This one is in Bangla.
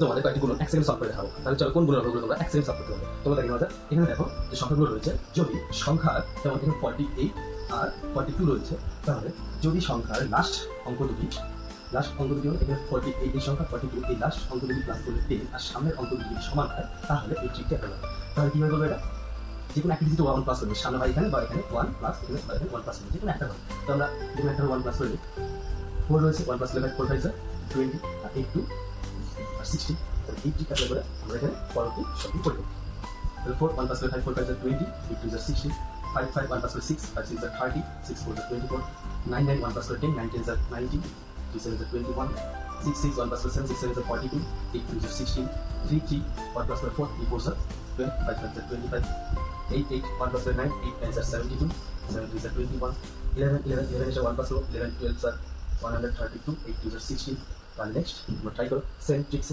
তোমাদের কয়েকটি গুণন এক সেকেন্ড সলভ করে দেখাবো। তাহলে চলো কোন গুণনগুলো তোমরা এক সেকেন্ড সলভ করতে পারবে। তোমরা দেখে নেওয়া যাক। এখানে দেখো যে সংখ্যাগুলো রয়েছে, যদি সংখ্যার যেমন এখানে 48 আর 42 রয়েছে, তাহলে যদি সংখ্যার লাস্ট অঙ্ক দুটি হলো এখানে 48 এই সংখ্যা, 42 এই লাস্ট অঙ্ক দুটি প্লাস করলে 10 আর সামনের অঙ্ক দুটি যদি সমান হয় তাহলে এই ট্রিকটা অ্যাপ্লাই হবে। তাহলে কিভাবে করবে এটা? যে কোনো একটা ডিজিট 1 প্লাস করবে, সামনে বা এখানে 1 প্লাস এখানে বা এখানে 1 প্লাস করবে, যে কোনো একটা হবে। তো আমরা যে কোনো একটা 1 প্লাস করলে 4 রয়েছে, 1 প্লাস করলে 4 5 20 আর 8 2 আর 60। তাহলে এই ট্রিক অ্যাপ্লাই করে আমরা এখানে পরবর্তী সবই করব। তাহলে 4 1 plus 5 4 5 20 8 2 60 5 5 1 plus 6 5 6 30 6 4 24 9 9 1 plus 10 9 10 90 2 7 21 6 6 1 plus 7 6 7 42 8 2 16 3 3 1 plus 4 3 4 12 5 5 25 8 8 1 plus 9 8 9 72 7 2 21 11 11 11 is 1 plus 11 12 132 8 2 16। and next we try to same tricks